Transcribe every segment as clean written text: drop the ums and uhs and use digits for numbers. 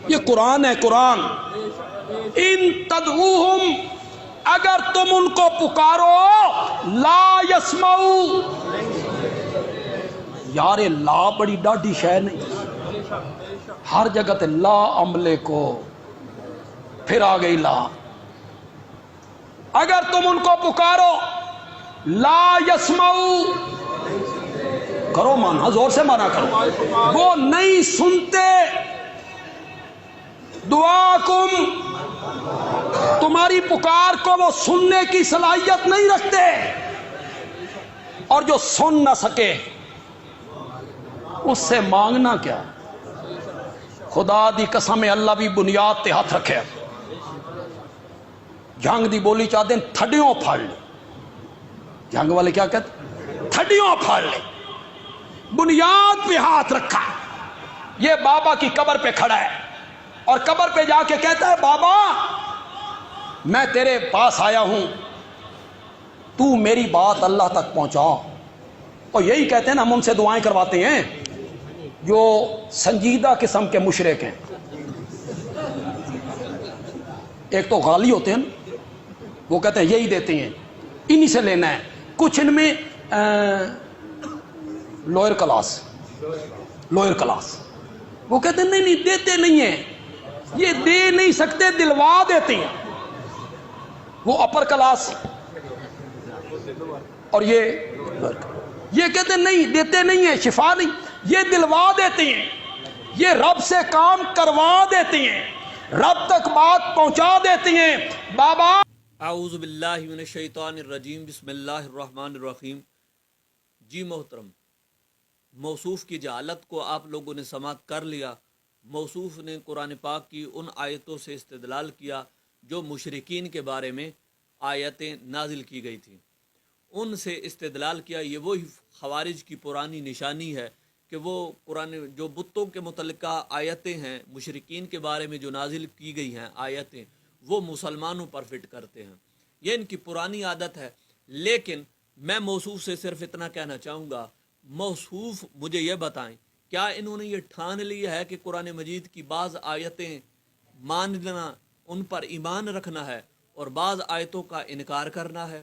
یہ قرآن ہے، قرآن. ان تدعوہم، اگر تم ان کو پکارو، لا یسمعو. یار لا بڑی ڈاڈی شے نہیں، ہر جگہ تے لا عملے کو، پھر آ گئی لا. اگر تم ان کو پکارو لا یسمعو، کرو مانا، زور سے مانا کرو، وہ نہیں سنتے. دعاکم، تمہاری پکار کو وہ سننے کی صلاحیت نہیں رکھتے. اور جو سن نہ سکے اس سے مانگنا کیا؟ خدا دی قسم اللہ بھی بنیاد تے ہاتھ رکھے. جنگ دی بولی چاہتے ہیں تھڈیوں پھاڑ لے. جنگ والے کیا کہتے؟ تھڈیوں پھاڑ لے. بنیاد پہ ہاتھ رکھا. یہ بابا کی قبر پہ کھڑا ہے اور قبر پہ جا کے کہتا ہے بابا میں تیرے پاس آیا ہوں، تو میری بات اللہ تک پہنچا. اور یہی کہتے ہیں نا، ہم ان سے دعائیں کرواتے ہیں جو سنجیدہ قسم کے مشرک ہیں. ایک تو غالی ہوتے ہیں، وہ کہتے ہیں یہی دیتے ہیں، انہی سے لینا ہے. کچھ ان میں لوئر کلاس، وہ کہتے ہیں نہیں دیتے نہیں ہیں، یہ دے نہیں سکتے، دلوا دیتے ہیں. وہ اپر کلاس اور یہ کہتے ہیں نہیں دیتے نہیں ہیں، شفا نہیں، یہ دلوا دیتے ہیں، یہ رب سے کام کروا دیتے ہیں، رب تک بات پہنچا دیتے ہیں. بابا اعوذ باللہ من الشیطان الرجیم، بسم اللہ الرحمن الرحیم. جی محترم، موصوف کی جہالت کو آپ لوگوں نے سماعت کر لیا. موصوف نے قرآن پاک کی ان آیتوں سے استدلال کیا جو مشرکین کے بارے میں آیتیں نازل کی گئی تھیں، ان سے استدلال کیا. یہ وہی خوارج کی پرانی نشانی ہے کہ وہ قرآن جو بتوں کے متعلقہ آیتیں ہیں، مشرکین کے بارے میں جو نازل کی گئی ہیں آیتیں، وہ مسلمانوں پر فٹ کرتے ہیں. یہ ان کی پرانی عادت ہے. لیکن میں موصوف سے صرف اتنا کہنا چاہوں گا، موصوف مجھے یہ بتائیں کیا انہوں نے یہ ٹھان لیا ہے کہ قرآن مجید کی بعض آیتیں ماننا، ان پر ایمان رکھنا ہے اور بعض آیتوں کا انکار کرنا ہے؟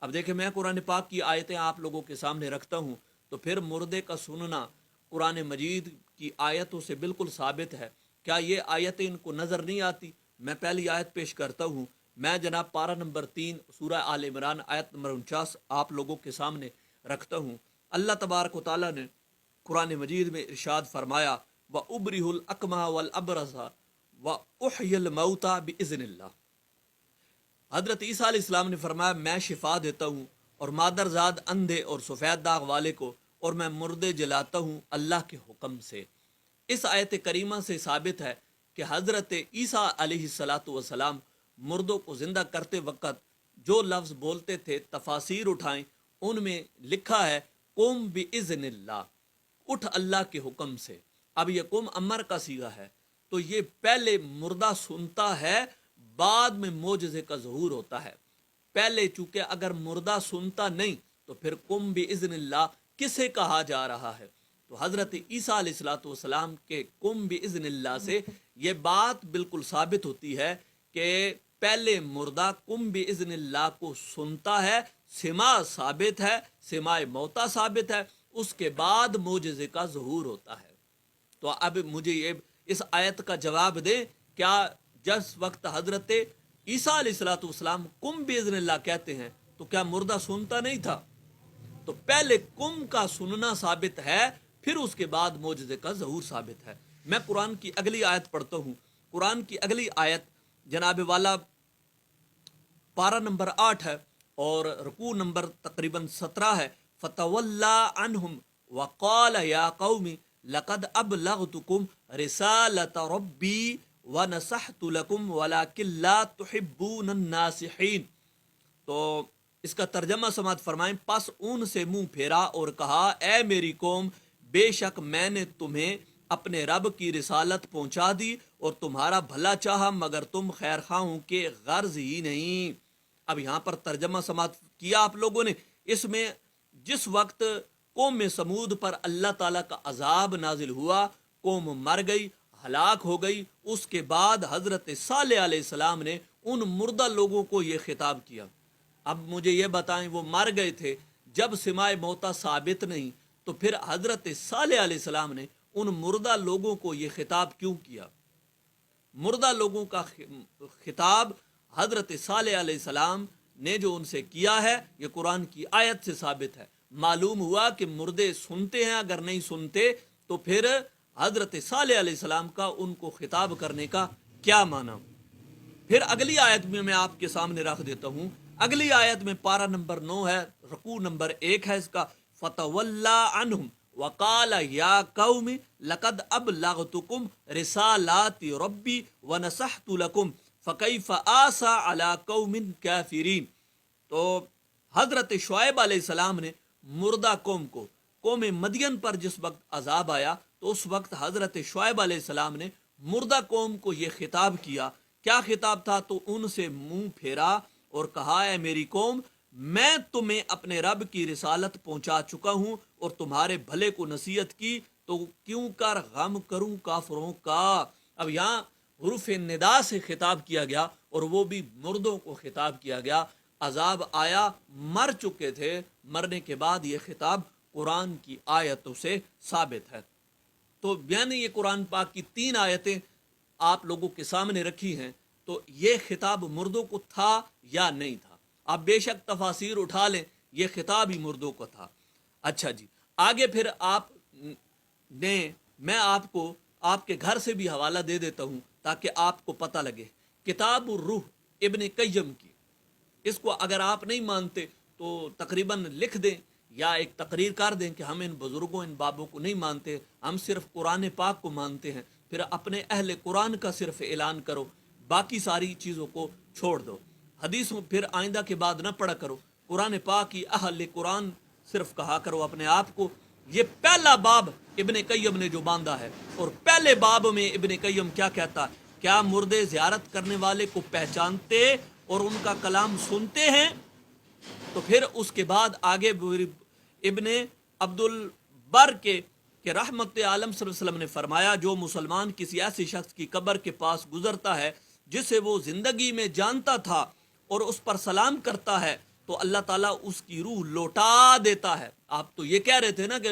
اب دیکھیں، میں قرآن پاک کی آیتیں آپ لوگوں کے سامنے رکھتا ہوں تو پھر مردے کا سننا قرآن مجید کی آیتوں سے بالکل ثابت ہے. کیا یہ آیتیں ان کو نظر نہیں آتی؟ میں پہلی آیت پیش کرتا ہوں. میں جناب پارہ نمبر 3 سورہ آل عمران آیت نمبر 49 آپ لوگوں کے سامنے رکھتا ہوں. اللہ تبارک و تعالیٰ نے قرآن مجید میں ارشاد فرمایا، وَأُبْرِهُ الْأَكْمَحَ وَالْأَبْرَصَ وَأُحْيِي الْمَوْتَى بِإِذْنِ اللَّهِ. حضرت عیسیٰ علیہ السلام نے فرمایا میں شفا دیتا ہوں اور مادرزاد اندھے اور سفید داغ والے کو، اور میں مردے جلاتا ہوں اللہ کے حکم سے. اس آیت کریمہ سے ثابت ہے کہ حضرت عیسیٰ علیہ السلام مردوں کو زندہ کرتے وقت جو لفظ بولتے تھے، تفاسیر اٹھائیں، ان میں لکھا ہے قم بِإِذْنِ اللہ، اٹھ اللہ کے حکم سے. اب یہ قم امر کا صیغہ ہے، تو یہ پہلے مردہ سنتا ہے، بعد میں معجزے کا ظہور ہوتا ہے. پہلے چونکہ اگر مردہ سنتا نہیں تو پھر قم بِإِذْنِ اللہ کسے کہا جا رہا ہے؟ تو حضرت عیسیٰ علیہ السلام کے قم بِإِذْنِ اللہ سے یہ بات بالکل ثابت ہوتی ہے کہ پہلے مردہ قم بِإِذْنِ اللہ کو سنتا ہے، سماع ثابت ہے، سماع موتا ثابت ہے، اس کے بعد معجزے کا ظہور ہوتا ہے. تو اب مجھے یہ اس آیت کا جواب دیں، کیا جس وقت حضرت عیسیٰ علیہ السلام قم بِإِذْنِ اللہ کہتے ہیں تو کیا مردہ سنتا نہیں تھا؟ تو پہلے قم کا سننا ثابت ہے، پھر اس کے بعد معجزے کا ظہور ثابت ہے. میں قرآن کی اگلی آیت پڑھتا ہوں. قرآن کی اگلی آیت جناب والا پارہ نمبر 8 ہے اور رکوع نمبر تقریباً 17 ہے. فَتَوَلَّى عَنْهُمْ وَقَالَ يَا قَوْمِ لَقَدْ أَبْلَغْتُكُمْ رِسَالَةَ رَبِّي وَنَصَحْتُ لَكُمْ وَلَكِنْ لَا تُحِبُّونَ النَّاصِحِينَ. تو اس کا ترجمہ سماعت فرمائیں. پس ان سے منہ پھیرا اور کہا، اے میری قوم، بے شک میں نے تمہیں اپنے رب کی رسالت پہنچا دی اور تمہارا بھلا چاہا، مگر تم خیر خواہوں کے غرض ہی نہیں. اب یہاں پر ترجمہ سماعت کیا آپ لوگوں نے. اس میں جس وقت قوم سمود پر اللہ تعالیٰ کا عذاب نازل ہوا، قوم مر گئی، ہلاک ہو گئی، اس کے بعد حضرت صالح علیہ السلام نے ان مردہ لوگوں کو یہ خطاب کیا۔ اب مجھے یہ بتائیں، وہ مر گئے تھے، جب سماع موتیٰ ثابت نہیں تو پھر حضرت صالح علیہ السلام نے ان مردہ لوگوں کو یہ خطاب کیوں کیا؟ مردہ لوگوں کا خطاب حضرت صالح علیہ السلام نے جو ان سے کیا ہے، یہ قرآن کی آیت سے ثابت ہے۔ معلوم ہوا کہ مردے سنتے ہیں، اگر نہیں سنتے تو پھر حضرت صالح علیہ السلام کا ان کو خطاب کرنے کا کیا معنی؟ پھر اگلی آیت میں آپ کے سامنے رکھ دیتا ہوں۔ اگلی آیت میں پارہ نمبر 9 ہے، رکوع نمبر 1 ہے اس کا، فَتَوَلَّا عَنْهُمْ وَقَالَ يَا قَوْمِ لَقَدْ أَبْلَغْتُكُمْ رِسَالَاتِ رَبِّي وَنَصَحْتُ لَكُمْ فَكَيْفَ آسَىٰ عَلَىٰ قَوْمٍ كَافِرِينَ۔ تو حضرت شعیب علیہ السلام نے مردہ قوم کو، قوم مدین پر جس وقت عذاب آیا تو اس وقت حضرت شعیب علیہ السلام نے مردہ قوم کو یہ خطاب کیا۔ کیا خطاب تھا؟ تو ان سے منہ پھیرا اور کہا، اے میری قوم، میں تمہیں اپنے رب کی رسالت پہنچا چکا ہوں اور تمہارے بھلے کو نصیحت کی، تو کیوں کر غم کروں کافروں کا۔ اب یہاں حروف ندا سے خطاب کیا گیا اور وہ بھی مردوں کو خطاب کیا گیا۔ عذاب آیا، مر چکے تھے، مرنے کے بعد یہ خطاب قرآن کی آیتوں سے ثابت ہے۔ تو یعنی یہ قرآن پاک کی 3 آیتیں آپ لوگوں کے سامنے رکھی ہیں، تو یہ خطاب مردوں کو تھا یا نہیں تھا؟ آپ بے شک تفاسیر اٹھا لیں، یہ خطاب ہی مردوں کو تھا۔ اچھا جی، آگے پھر میں آپ کو آپ کے گھر سے بھی حوالہ دے دیتا ہوں تاکہ آپ کو پتہ لگے۔ کتاب الروح ابن قیم کی، اس کو اگر آپ نہیں مانتے تو تقریباً لکھ دیں یا ایک تقریر کر دیں کہ ہم ان بزرگوں، ان بابوں کو نہیں مانتے، ہم صرف قرآن پاک کو مانتے ہیں۔ پھر اپنے اہل قرآن کا صرف اعلان کرو، باقی ساری چیزوں کو چھوڑ دو۔ حدیثوں پھر آئندہ کے بعد نہ پڑھا کرو، قرآن پاک کی اہل قرآن صرف کہا کرو اپنے آپ کو۔ یہ پہلا باب ابن قیم نے جو باندھا ہے، اور پہلے باب میں ابن قیم کیا کہتا ہے؟ کیا مردے زیارت کرنے والے کو پہچانتے اور ان کا کلام سنتے ہیں؟ تو پھر اس کے بعد آگے ابن عبد البر کہ رحمت عالم صلی اللہ علیہ وسلم نے فرمایا، جو مسلمان کسی ایسے شخص کی قبر کے پاس گزرتا ہے جسے وہ زندگی میں جانتا تھا اور اس پر سلام کرتا ہے تو اللہ تعالیٰ اس کی روح لوٹا دیتا ہے۔ آپ تو یہ کہہ رہے تھے نا کہ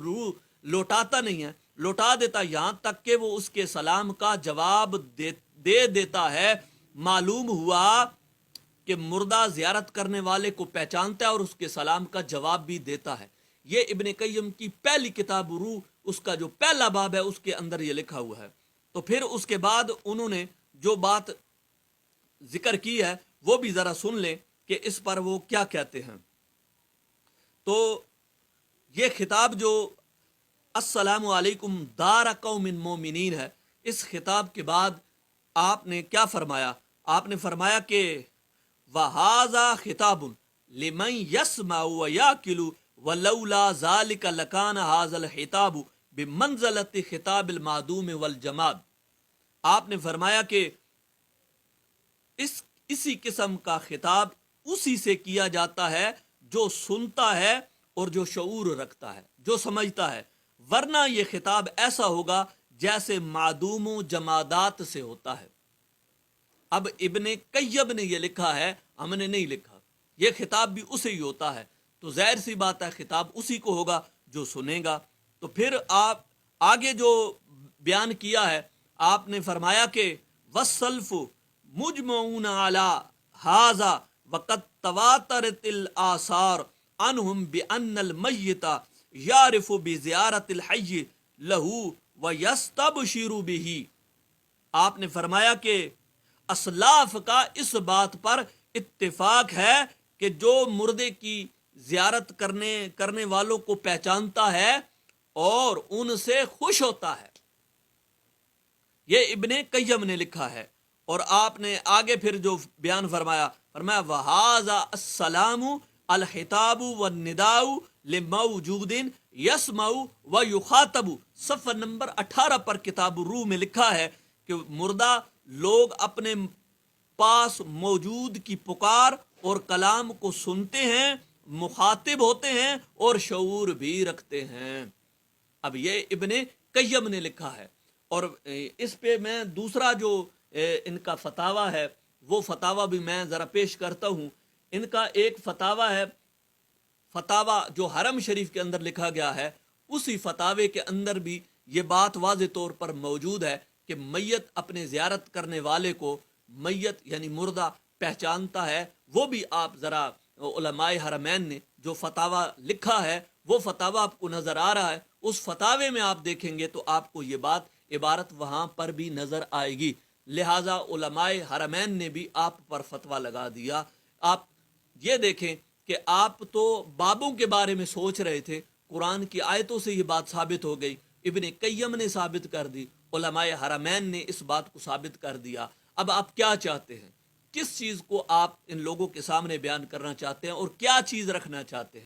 روح لوٹاتا نہیں ہے، لوٹا دیتا، یہاں تک کہ وہ اس کے سلام کا جواب دے دیتا ہے۔ معلوم ہوا کہ مردہ زیارت کرنے والے کو پہچانتا ہے اور اس کے سلام کا جواب بھی دیتا ہے۔ یہ ابن قیم کی پہلی کتاب روح، اس کا جو پہلا باب ہے اس کے اندر یہ لکھا ہوا ہے۔ تو پھر اس کے بعد انہوں نے جو بات ذکر کی ہے وہ بھی ذرا سن لیں کہ اس پر وہ کیا کہتے ہیں۔ تو یہ خطاب جو السلام علیکم دار قوم مومنین ہے، اس خطاب کے بعد آپ نے کیا فرمایا؟ آپ نے فرمایا کہ وَهَذَا خِطَابٌ لِمَنْ يَسْمَعُ وَيَعْقِلُ وَلَوْلَا ذَلِكَ لَكَانَ هَذَا الْخِطَابُ بِمَنْزَلَةِ خِطَابِ الْمَعْدُومِ وَالْجَمَادِ۔ آپ نے فرمایا کہ اسی قسم کا خطاب اسی سے کیا جاتا ہے جو سنتا ہے اور جو شعور رکھتا ہے، جو سمجھتا ہے، ورنہ یہ خطاب ایسا ہوگا جیسے معدوم و جمادات سے ہوتا ہے۔ اب ابن قیم نے یہ لکھا ہے، ہم نے نہیں لکھا، یہ خطاب بھی اسے ہی ہوتا ہے، تو ظاہر سی بات ہے خطاب اسی کو ہوگا جو سنے گا۔ تو پھر آپ آگے جو بیان کیا ہے، آپ نے فرمایا کہ وَالسَّلْفُ مُجْمَعُونَ عَلَىٰ هَٰذَا وَقَدْ تَوَاتَرَتِ الْآثَارُ عَنْهُمْ بِأَنَّ الْمَيِّتَ يَعْرِفُ بِزِيَارَةِ الْحَيِّ لَهُ وَيَسْتَبْشِرُ بِهِ۔ آپ نے فرمایا کہ اسلاف کا اس بات پر اتفاق ہے کہ جو مردے کی زیارت کرنے والوں کو پہچانتا ہے اور ان سے خوش ہوتا ہے۔ یہ ابن قیم نے لکھا ہے، اور آپ نے آگے پھر جو بیان فرمایا وَهَذَا السَّلَامُ الْخِطَابُ وَالنِّدَاءُ لِمَوْجُودٍ يَسْمَعُ وَيُخَاطَبُ۔ صفحہ نمبر 18 پر کتاب الروح میں لکھا ہے کہ مردہ لوگ اپنے پاس موجود کی پکار اور کلام کو سنتے ہیں، مخاطب ہوتے ہیں اور شعور بھی رکھتے ہیں۔ اب یہ ابن قیم نے لکھا ہے، اور اس پہ میں دوسرا جو ان کا فتاویٰ ہے وہ فتاویٰ بھی میں ذرا پیش کرتا ہوں. ان کا ایک فتاویٰ ہے، فتاویٰ جو حرم شریف کے اندر لکھا گیا ہے، اسی فتاوے کے اندر بھی یہ بات واضح طور پر موجود ہے کہ میت اپنے زیارت کرنے والے کو میت یعنی مردہ پہچانتا ہے. وہ بھی آپ ذرا علماء حرمین نے جو فتاویٰ لکھا ہے وہ فتاویٰ آپ کو نظر آ رہا ہے، اس فتاوے میں آپ دیکھیں گے تو آپ کو یہ بات عبارت وہاں پر بھی نظر آئے گی. لہٰذا علماء حرمین نے بھی آپ پر فتویٰ لگا دیا. آپ یہ دیکھیں کہ آپ تو بابوں کے بارے میں سوچ رہے تھے، قرآن کی آیتوں سے یہ بات ثابت ہو گئی، ابن قیم نے ثابت کر دی، علماء حرمین نے اس بات کو ثابت کر دیا. اب آپ کیا چاہتے ہیں؟ کس چیز کو آپ ان لوگوں کے سامنے بیان کرنا چاہتے ہیں اور کیا چیز رکھنا چاہتے ہیں؟